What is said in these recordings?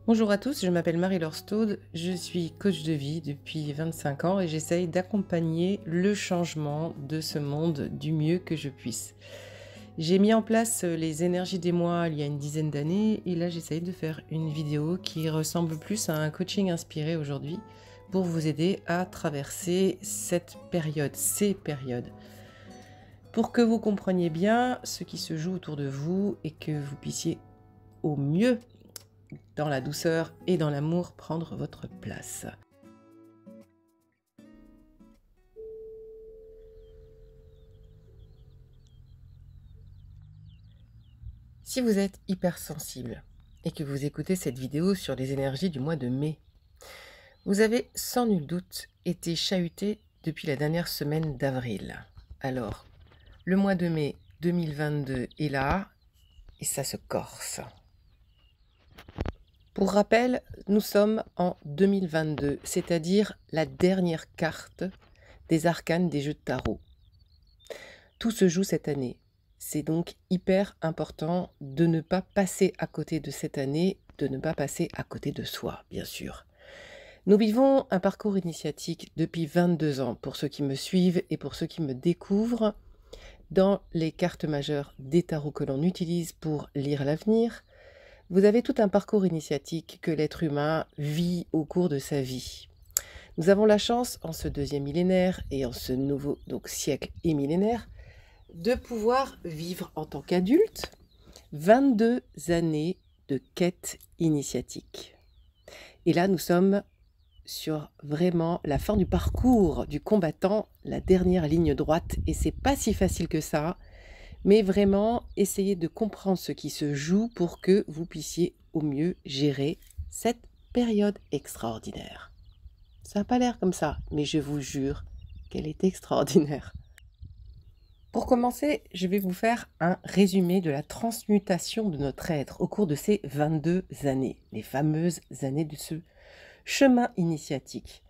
Bonjour à tous, je m'appelle Marie-Laure Staude, je suis coach de vie depuis 25 ans et j'essaye d'accompagner le changement de ce monde du mieux que je puisse. J'ai mis en place les énergies des mois il y a une dizaine d'années et là j'essaye de faire une vidéo qui ressemble plus à un coaching inspiré aujourd'hui pour vous aider à traverser cette période, ces périodes, pour que vous compreniez bien ce qui se joue autour de vous et que vous puissiez au mieux dans la douceur et dans l'amour, prendre votre place. Si vous êtes hypersensible et que vous écoutez cette vidéo sur les énergies du mois de mai, vous avez sans nul doute été chahuté depuis la dernière semaine d'avril. Alors, le mois de mai 2022 est là et ça se corse. Pour rappel, nous sommes en 2022, c'est-à-dire la dernière carte des arcanes des jeux de tarot. Tout se joue cette année. C'est donc hyper important de ne pas passer à côté de cette année, de ne pas passer à côté de soi, bien sûr. Nous vivons un parcours initiatique depuis 22 ans, pour ceux qui me suivent et pour ceux qui me découvrent, dans les cartes majeures des tarots que l'on utilise pour lire l'avenir. Vous avez tout un parcours initiatique que l'être humain vit au cours de sa vie. Nous avons la chance, en ce deuxième millénaire et en ce nouveau siècle et millénaire, de pouvoir vivre en tant qu'adulte 22 années de quête initiatique. Et là, nous sommes sur vraiment la fin du parcours du combattant, la dernière ligne droite, et c'est pas si facile que ça, mais vraiment essayez de comprendre ce qui se joue pour que vous puissiez au mieux gérer cette période extraordinaire. Ça n'a pas l'air comme ça, mais je vous jure qu'elle est extraordinaire. Pour commencer, je vais vous faire un résumé de la transmutation de notre être au cours de ces 22 années, les fameuses années de ce chemin initiatique.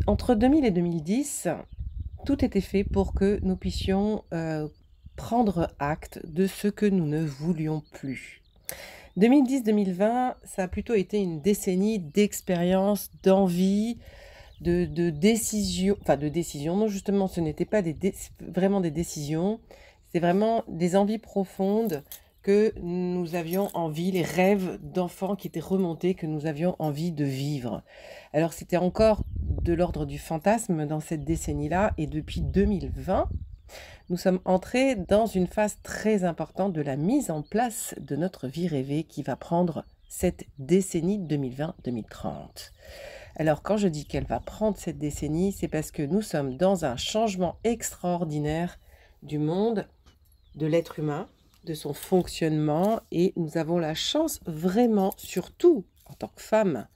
Entre 2000 et 2010, tout était fait pour que nous puissions prendre acte de ce que nous ne voulions plus. 2010-2020, ça a plutôt été une décennie d'expérience, d'envie, de décision, non justement ce n'était pas vraiment des décisions, c'est vraiment des envies profondes que nous avions envie, les rêves d'enfants qui étaient remontés, que nous avions envie de vivre. Alors c'était encore de l'ordre du fantasme dans cette décennie-là, et depuis 2020, nous sommes entrés dans une phase très importante de la mise en place de notre vie rêvée qui va prendre cette décennie 2020-2030. Alors quand je dis qu'elle va prendre cette décennie, c'est parce que nous sommes dans un changement extraordinaire du monde, de l'être humain, de son fonctionnement, et nous avons la chance vraiment, surtout en tant que femme,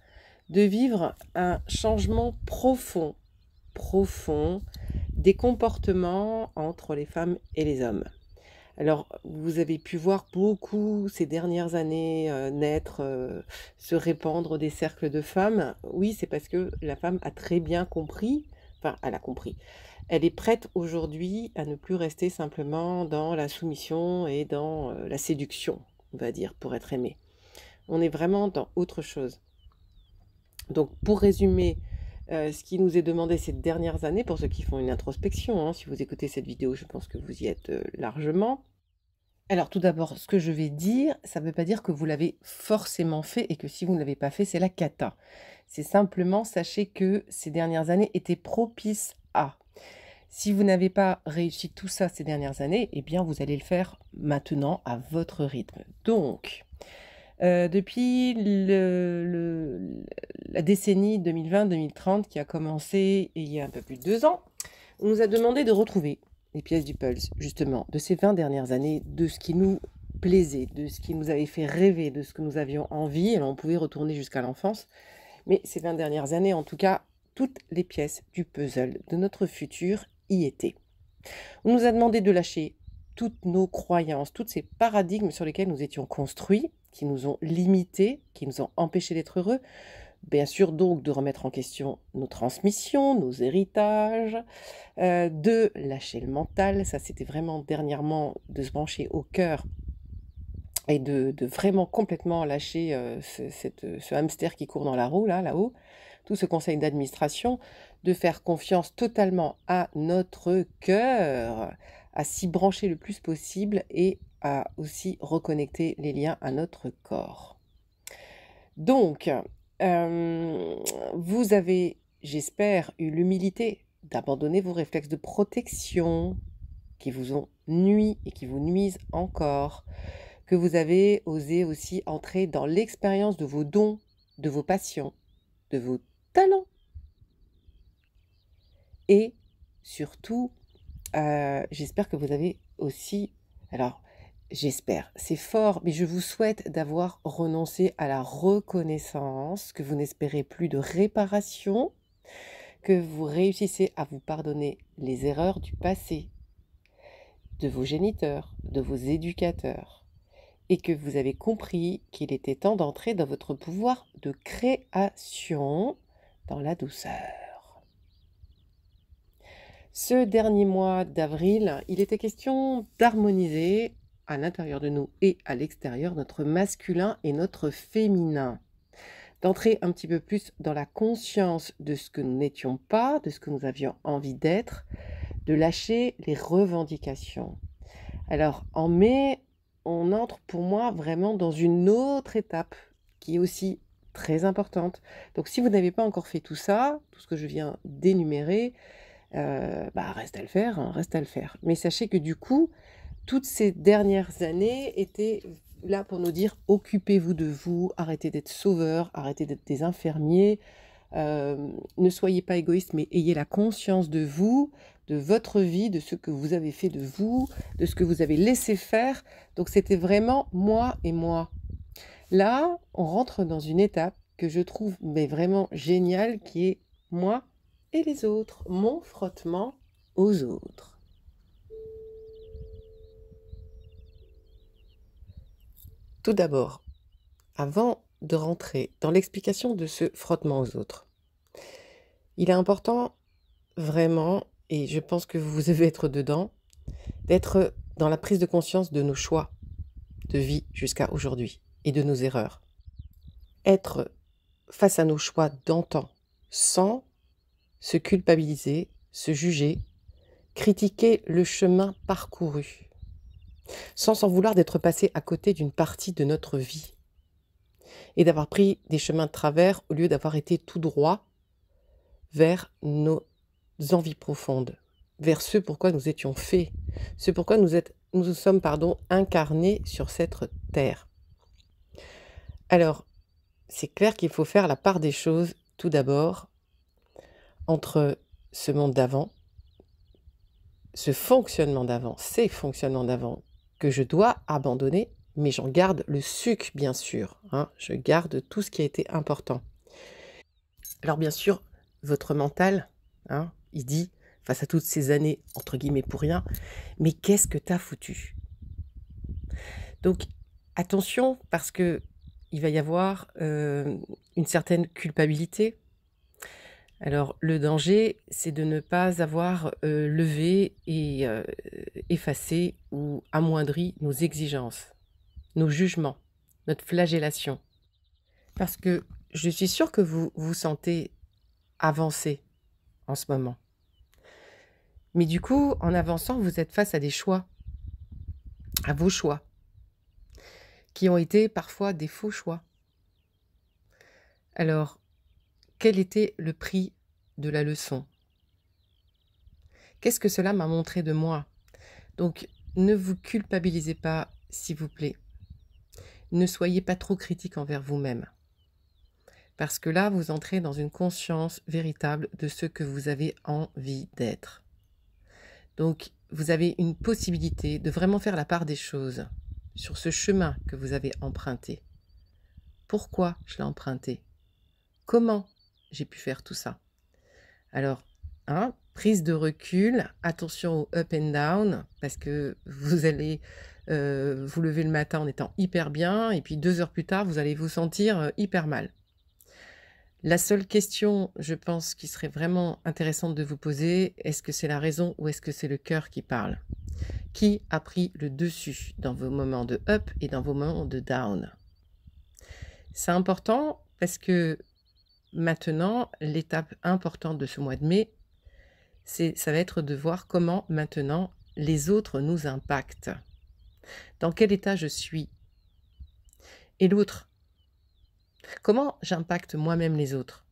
de vivre un changement profond des comportements entre les femmes et les hommes. Alors, vous avez pu voir beaucoup ces dernières années naître, se répandre des cercles de femmes. Oui, c'est parce que la femme a très bien compris, enfin, elle a compris. Elle est prête aujourd'hui à ne plus rester simplement dans la soumission et dans la séduction, on va dire, pour être aimée. On est vraiment dans autre chose. Donc, pour résumer, ce qui nous est demandé ces dernières années, pour ceux qui font une introspection, hein, si vous écoutez cette vidéo, je pense que vous y êtes largement. Alors tout d'abord, ce que je vais dire, ça ne veut pas dire que vous l'avez forcément fait et que si vous ne l'avez pas fait, c'est la cata. C'est simplement, sachez que ces dernières années étaient propices à. Si vous n'avez pas réussi tout ça ces dernières années, eh bien vous allez le faire maintenant à votre rythme. Donc, depuis la décennie 2020-2030 qui a commencé il y a un peu plus de 2 ans, on nous a demandé de retrouver les pièces du puzzle, justement, de ces 20 dernières années, de ce qui nous plaisait, de ce qui nous avait fait rêver, de ce que nous avions envie. Alors on pouvait retourner jusqu'à l'enfance, mais ces 20 dernières années, en tout cas, toutes les pièces du puzzle de notre futur y étaient. On nous a demandé de lâcher toutes nos croyances, tous ces paradigmes sur lesquels nous étions construits, qui nous ont limités, qui nous ont empêchés d'être heureux. Bien sûr, donc, de remettre en question nos transmissions, nos héritages, de lâcher le mental. Ça, c'était vraiment dernièrement de se brancher au cœur et de vraiment complètement lâcher, ce hamster qui court dans la roue là-haut, tout ce conseil d'administration, de faire confiance totalement à notre cœur, à s'y brancher le plus possible et à aussi reconnecter les liens à notre corps. Donc, hem, vous avez, j'espère, eu l'humilité d'abandonner vos réflexes de protection qui vous ont nui et qui vous nuisent encore, que vous avez osé aussi entrer dans l'expérience de vos dons, de vos passions, de vos talents et surtout, j'espère que vous avez aussi, alors j'espère, c'est fort, mais je vous souhaite d'avoir renoncé à la reconnaissance, que vous n'espérez plus de réparation, que vous réussissez à vous pardonner les erreurs du passé, de vos géniteurs, de vos éducateurs, et que vous avez compris qu'il était temps d'entrer dans votre pouvoir de création, dans la douceur. Ce dernier mois d'avril, il était question d'harmoniser à l'intérieur de nous et à l'extérieur notre masculin et notre féminin. D'entrer un petit peu plus dans la conscience de ce que nous n'étions pas, de ce que nous avions envie d'être, de lâcher les revendications. Alors en mai, on entre pour moi vraiment dans une autre étape qui est aussi très importante. Donc si vous n'avez pas encore fait tout ça, tout ce que je viens d'énumérer, reste à le faire, hein, reste à le faire. Mais sachez que du coup, toutes ces dernières années étaient là pour nous dire: «Occupez-vous de vous, arrêtez d'être sauveurs, arrêtez d'être des infirmiers, ne soyez pas égoïstes, mais ayez la conscience de vous, de votre vie, de ce que vous avez fait de vous, de ce que vous avez laissé faire». Donc c'était vraiment moi et moi. Là, on rentre dans une étape que je trouve mais vraiment géniale qui est moi et les autres, mon frottement aux autres. Tout d'abord, avant de rentrer dans l'explication de ce frottement aux autres, il est important vraiment, et je pense que vous devez être dedans, d'être dans la prise de conscience de nos choix de vie jusqu'à aujourd'hui et de nos erreurs. Être face à nos choix d'antan, sans se culpabiliser, se juger, critiquer le chemin parcouru, sans s'en vouloir d'être passé à côté d'une partie de notre vie et d'avoir pris des chemins de travers au lieu d'avoir été tout droit vers nos envies profondes, vers ce pourquoi nous étions faits, ce pourquoi nous sommes incarnés sur cette terre. Alors, c'est clair qu'il faut faire la part des choses, tout d'abord, entre ce monde d'avant, ce fonctionnement d'avant, ces fonctionnements d'avant que je dois abandonner, mais j'en garde le sucre, bien sûr, hein, je garde tout ce qui a été important. Alors bien sûr, votre mental, hein, il dit, face à toutes ces années, entre guillemets, pour rien, mais qu'est-ce que t'as foutu? Donc attention, parce que il va y avoir une certaine culpabilité. Alors le danger, c'est de ne pas avoir levé et effacé ou amoindri nos exigences, nos jugements, notre flagellation. Parce que je suis sûre que vous vous sentez avancé en ce moment. Mais du coup, en avançant, vous êtes face à des choix, à vos choix, qui ont été parfois des faux choix. Alors, quel était le prix de la leçon? Qu'est-ce que cela m'a montré de moi? Donc, ne vous culpabilisez pas, s'il vous plaît. Ne soyez pas trop critique envers vous-même. Parce que là, vous entrez dans une conscience véritable de ce que vous avez envie d'être. Donc, vous avez une possibilité de vraiment faire la part des choses sur ce chemin que vous avez emprunté. Pourquoi je l'ai emprunté? Comment j'ai pu faire tout ça? Alors, hein, prise de recul, attention au up and down, parce que vous allez vous lever le matin en étant hyper bien, et puis 2 heures plus tard, vous allez vous sentir hyper mal. La seule question, je pense, qui serait vraiment intéressante de vous poser, est-ce que c'est la raison ou est-ce que c'est le cœur qui parle? Qui a pris le dessus dans vos moments de up et dans vos moments de down? C'est important parce que maintenant, l'étape importante de ce mois de mai, ça va être de voir comment maintenant les autres nous impactent. Dans quel état je suis? Et l'autre? Comment j'impacte moi-même les autres?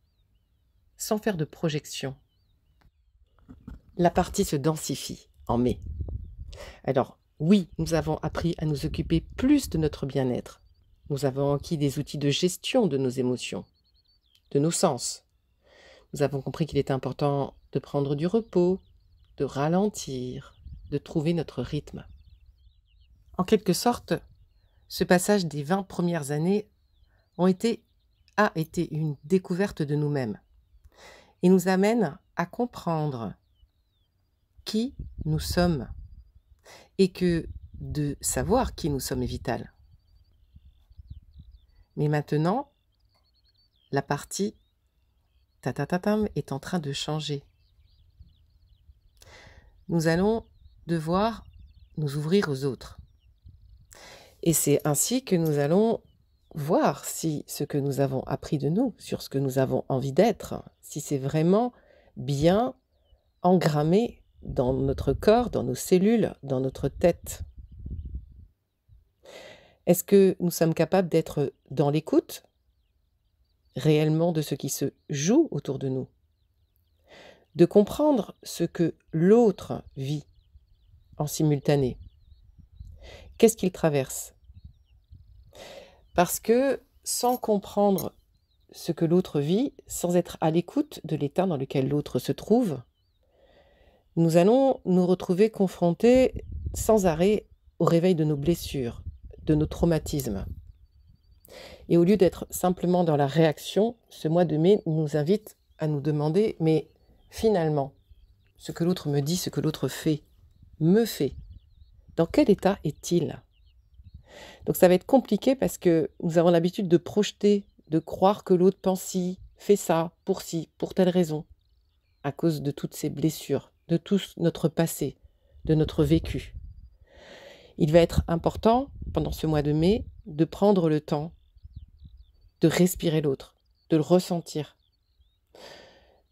Sans faire de projection. La partie se densifie en mai. Alors, oui, nous avons appris à nous occuper plus de notre bien-être. Nous avons acquis des outils de gestion de nos émotions, de nos sens. Nous avons compris qu'il était important de prendre du repos, de ralentir, de trouver notre rythme. En quelque sorte, ce passage des 20 premières années a été une découverte de nous-mêmes et nous amène à comprendre qui nous sommes et que de savoir qui nous sommes est vital. Mais maintenant, la partie tatatatam est en train de changer. Nous allons devoir nous ouvrir aux autres. Et c'est ainsi que nous allons voir si ce que nous avons appris de nous, sur ce que nous avons envie d'être, si c'est vraiment bien engrammé dans notre corps, dans nos cellules, dans notre tête. Est-ce que nous sommes capables d'être dans l'écoute réellement de ce qui se joue autour de nous? De comprendre ce que l'autre vit en simultané? Qu'est-ce qu'il traverse? Parce que sans comprendre ce que l'autre vit, sans être à l'écoute de l'état dans lequel l'autre se trouve, nous allons nous retrouver confrontés sans arrêt au réveil de nos blessures, de nos traumatismes. Et au lieu d'être simplement dans la réaction, ce mois de mai nous invite à nous demander, mais finalement, ce que l'autre me dit, ce que l'autre fait, me fait, dans quel état est-il? Donc ça va être compliqué parce que nous avons l'habitude de projeter, de croire que l'autre pense ci, pour telle raison, à cause de toutes ces blessures, de tout notre passé, de notre vécu. Il va être important, pendant ce mois de mai, de prendre le temps de respirer l'autre, de le ressentir,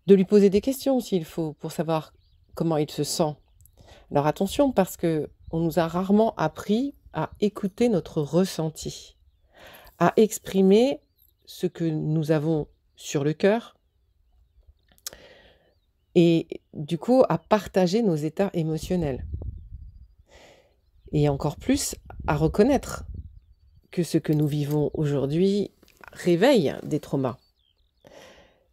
de lui poser des questions s'il faut, pour savoir comment il se sent. Alors attention, parce qu'on nous a rarement appris à écouter notre ressenti, à exprimer ce que nous avons sur le cœur et du coup à partager nos états émotionnels. Et encore plus, à reconnaître que ce que nous vivons aujourd'hui réveille des traumas.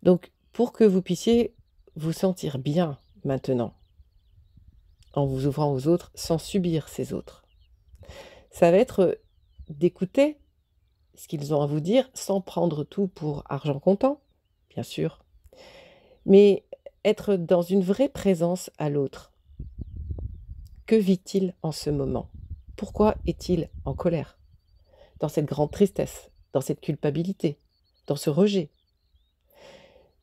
Donc, pour que vous puissiez vous sentir bien maintenant, en vous ouvrant aux autres, sans subir ces autres, ça va être d'écouter ce qu'ils ont à vous dire, sans prendre tout pour argent comptant, bien sûr, mais être dans une vraie présence à l'autre. Que vit-il en ce moment? Pourquoi est-il en colère? Dans cette grande tristesse, dans cette culpabilité, dans ce rejet?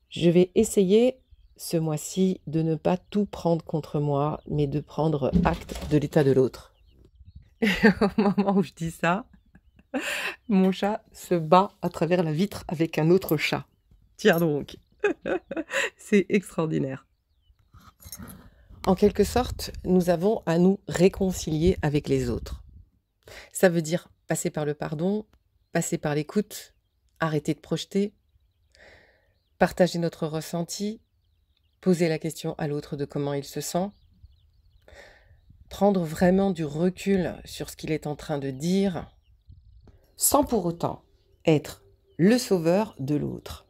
Je vais essayer ce mois-ci de ne pas tout prendre contre moi, mais de prendre acte de l'état de l'autre. Au moment où je dis ça, mon chat se bat à travers la vitre avec un autre chat. Tiens donc, c'est extraordinaire. En quelque sorte, nous avons à nous réconcilier avec les autres. Ça veut dire passer par le pardon, passer par l'écoute, arrêter de projeter, partager notre ressenti, poser la question à l'autre de comment il se sent, prendre vraiment du recul sur ce qu'il est en train de dire, sans pour autant être le sauveur de l'autre.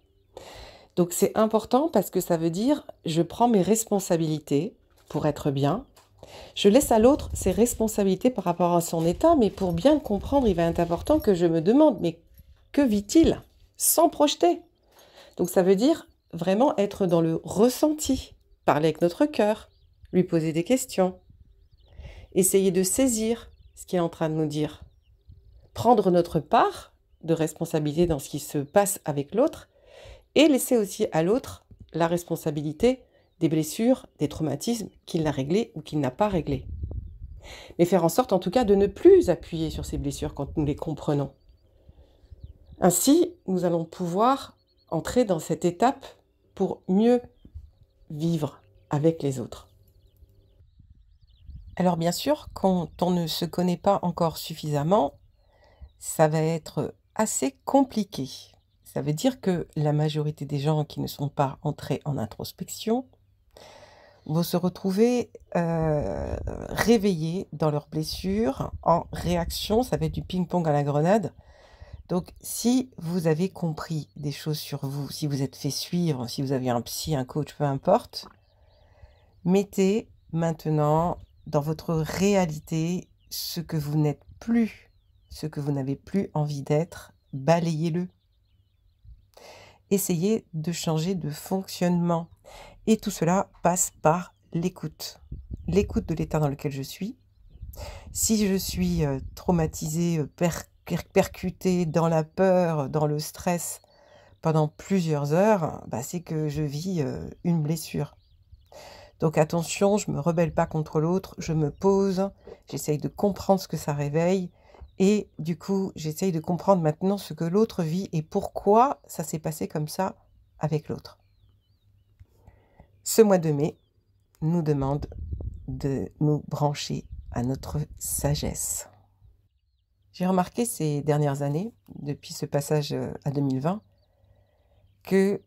Donc c'est important parce que ça veut dire je prends mes responsabilités pour être bien. Je laisse à l'autre ses responsabilités par rapport à son état, mais pour bien comprendre, il va être important que je me demande, mais que vit-il? Sans projeter. Donc ça veut dire vraiment être dans le ressenti, parler avec notre cœur, lui poser des questions, essayer de saisir ce qu'il est en train de nous dire, prendre notre part de responsabilité dans ce qui se passe avec l'autre et laisser aussi à l'autre la responsabilité des blessures, des traumatismes qu'il a réglés ou qu'il n'a pas réglés. Mais faire en sorte en tout cas de ne plus appuyer sur ces blessures quand nous les comprenons. Ainsi, nous allons pouvoir entrer dans cette étape pour mieux vivre avec les autres. Alors bien sûr, quand on ne se connaît pas encore suffisamment, ça va être assez compliqué. Ça veut dire que la majorité des gens qui ne sont pas entrés en introspection vont se retrouver, réveillés dans leurs blessures, en réaction, ça va être du ping-pong à la grenade. Donc si vous avez compris des choses sur vous, si vous êtes fait suivre, si vous avez un psy, un coach, peu importe, mettez maintenant dans votre réalité ce que vous n'êtes plus, ce que vous n'avez plus envie d'être, balayez-le. Essayez de changer de fonctionnement et tout cela passe par l'écoute. L'écoute de l'état dans lequel je suis. Si je suis, traumatisée, percutée dans la peur, dans le stress pendant plusieurs heures, bah, c'est que je vis, une blessure. Donc attention, je me rebelle pas contre l'autre, je me pose, j'essaye de comprendre ce que ça réveille et du coup, j'essaye de comprendre maintenant ce que l'autre vit et pourquoi ça s'est passé comme ça avec l'autre. Ce mois de mai nous demande de nous brancher à notre sagesse. J'ai remarqué ces dernières années, depuis ce passage, à 2020, que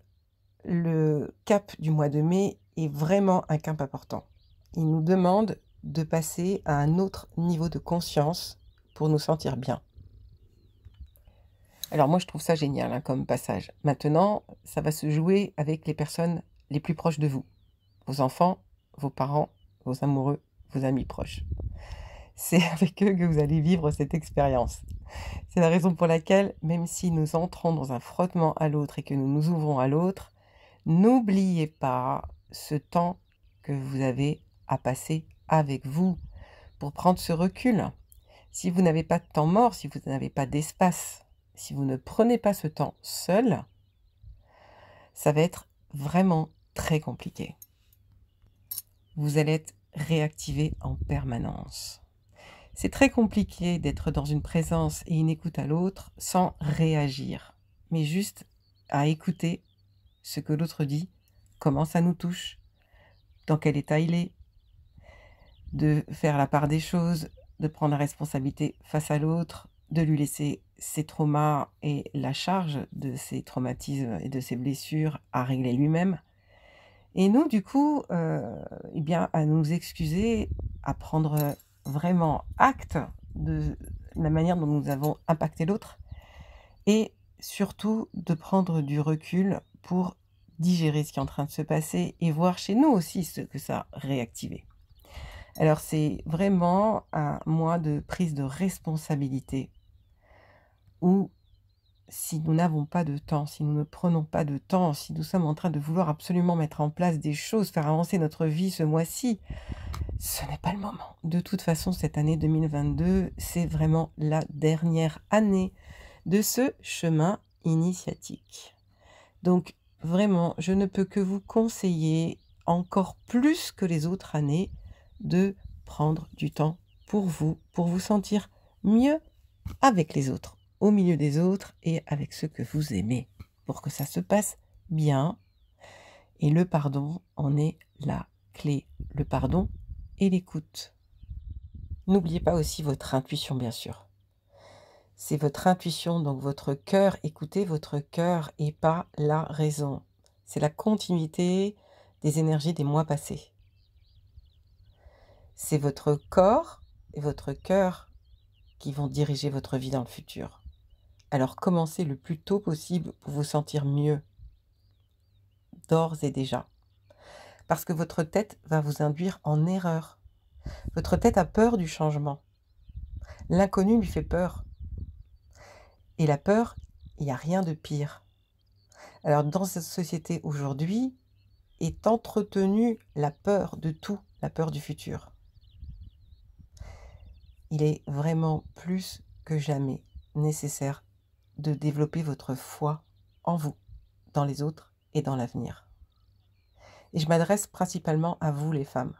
le cap du mois de mai est vraiment un cap important. Il nous demande de passer à un autre niveau de conscience pour nous sentir bien. Alors moi, je trouve ça génial, hein, comme passage. Maintenant, ça va se jouer avec les personnes les plus proches de vous. Vos enfants, vos parents, vos amoureux, vos amis proches. C'est avec eux que vous allez vivre cette expérience. C'est la raison pour laquelle, même si nous entrons dans un frottement à l'autre et que nous nous ouvrons à l'autre, n'oubliez pas ce temps que vous avez à passer avec vous pour prendre ce recul. Si vous n'avez pas de temps mort, si vous n'avez pas d'espace, si vous ne prenez pas ce temps seul, ça va être vraiment très compliqué. Vous allez être réactivé en permanence. C'est très compliqué d'être dans une présence et une écoute à l'autre sans réagir, mais juste à écouter ce que l'autre dit, comment ça nous touche, dans quel état il est, de faire la part des choses, de prendre la responsabilité face à l'autre, de lui laisser ses traumas et la charge de ses traumatismes et de ses blessures à régler lui-même. Et nous, du coup, eh bien, à nous excuser, à prendre vraiment acte de la manière dont nous avons impacté l'autre et surtout de prendre du recul pour digérer ce qui est en train de se passer et voir chez nous aussi ce que ça a réactivé. Alors c'est vraiment un mois de prise de responsabilité où si nous n'avons pas de temps, si nous ne prenons pas de temps, si nous sommes en train de vouloir absolument mettre en place des choses, faire avancer notre vie ce mois-ci, ce n'est pas le moment. De toute façon, cette année 2022, c'est vraiment la dernière année de ce chemin initiatique. Donc vraiment, je ne peux que vous conseiller encore plus que les autres années de prendre du temps pour vous sentir mieux avec les autres, au milieu des autres et avec ceux que vous aimez, pour que ça se passe bien. Et le pardon en est la clé. Le pardon et l'écoute. N'oubliez pas aussi votre intuition, bien sûr. C'est votre intuition, donc votre cœur. Écoutez votre cœur et pas la raison. C'est la continuité des énergies des mois passés. C'est votre corps et votre cœur qui vont diriger votre vie dans le futur. Alors commencez le plus tôt possible pour vous sentir mieux, d'ores et déjà. Parce que votre tête va vous induire en erreur. Votre tête a peur du changement. L'inconnu lui fait peur. Et la peur, il n'y a rien de pire. Alors dans cette société aujourd'hui, est entretenue la peur de tout, la peur du futur. Il est vraiment plus que jamais nécessaire de développer votre foi en vous, dans les autres et dans l'avenir. Et je m'adresse principalement à vous les femmes.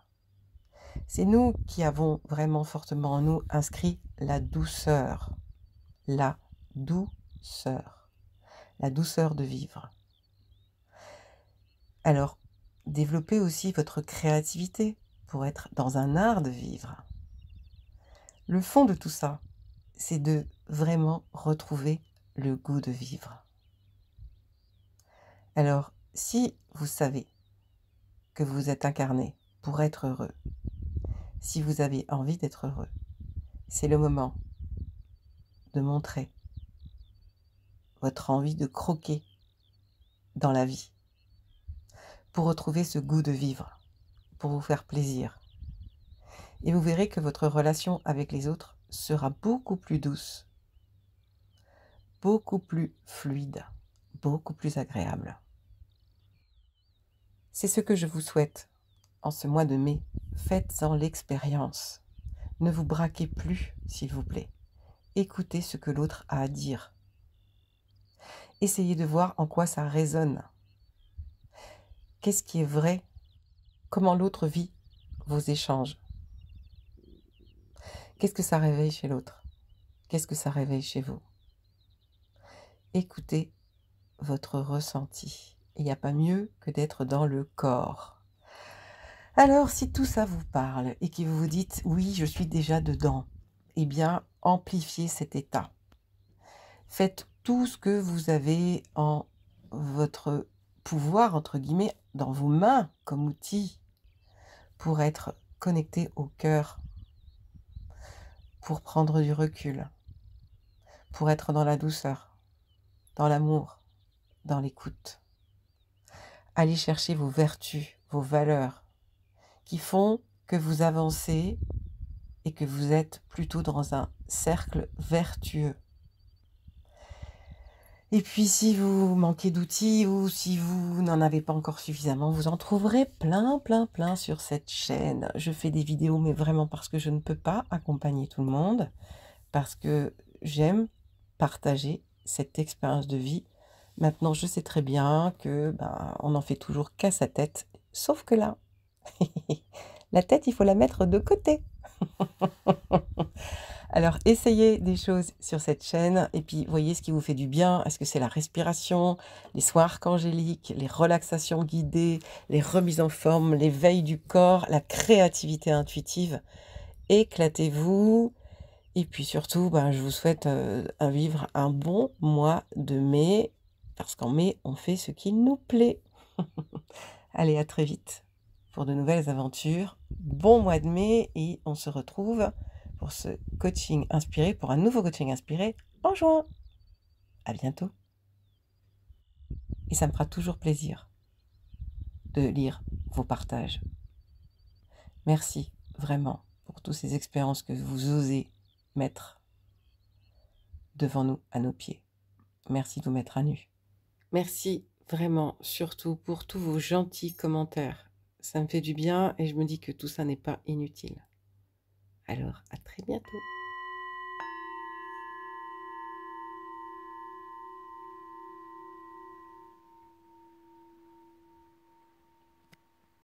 C'est nous qui avons vraiment fortement en nous inscrit la douceur, la douceur, la douceur de vivre. Alors, développez aussi votre créativité pour être dans un art de vivre. Le fond de tout ça, c'est de vraiment retrouver le goût de vivre. Alors, si vous savez que vous êtes incarné pour être heureux, si vous avez envie d'être heureux, c'est le moment de montrer votre envie de croquer dans la vie pour retrouver ce goût de vivre, pour vous faire plaisir. Et vous verrez que votre relation avec les autres sera beaucoup plus douce, beaucoup plus fluide, beaucoup plus agréable. C'est ce que je vous souhaite en ce mois de mai. Faites-en l'expérience. Ne vous braquez plus, s'il vous plaît. Écoutez ce que l'autre a à dire. Essayez de voir en quoi ça résonne. Qu'est-ce qui est vrai? Comment l'autre vit vos échanges? Qu'est-ce que ça réveille chez l'autre? Qu'est-ce que ça réveille chez vous? Écoutez votre ressenti. Il n'y a pas mieux que d'être dans le corps. Alors, si tout ça vous parle et que vous vous dites « oui, je suis déjà dedans », eh bien, amplifiez cet état. Faites tout ce que vous avez en votre pouvoir, entre guillemets, dans vos mains comme outil pour être connecté au cœur, pour prendre du recul, pour être dans la douceur, dans l'amour, dans l'écoute. Allez chercher vos vertus, vos valeurs qui font que vous avancez et que vous êtes plutôt dans un cercle vertueux. Et puis si vous manquez d'outils ou si vous n'en avez pas encore suffisamment, vous en trouverez plein sur cette chaîne. Je fais des vidéos, mais vraiment parce que je ne peux pas accompagner tout le monde, parce que j'aime partager cette expérience de vie. Maintenant, je sais très bien que on n'en fait toujours qu'à sa tête, sauf que là, la tête, il faut la mettre de côté. Alors, essayez des choses sur cette chaîne et puis voyez ce qui vous fait du bien. Est-ce que c'est la respiration, les soins archangéliques, les relaxations guidées, les remises en forme, l'éveil du corps, la créativité intuitive? Éclatez-vous. Et puis surtout, je vous souhaite à vivre un bon mois de mai, parce qu'en mai, on fait ce qui nous plaît. Allez, à très vite pour de nouvelles aventures. Bon mois de mai et on se retrouve pour ce coaching inspiré, pour un nouveau coaching inspiré en juin. À bientôt. Et ça me fera toujours plaisir de lire vos partages. Merci vraiment pour toutes ces expériences que vous osez mettre devant nous, à nos pieds. Merci de vous mettre à nu. Merci vraiment, surtout pour tous vos gentils commentaires. Ça me fait du bien et je me dis que tout ça n'est pas inutile. Alors, à très bientôt.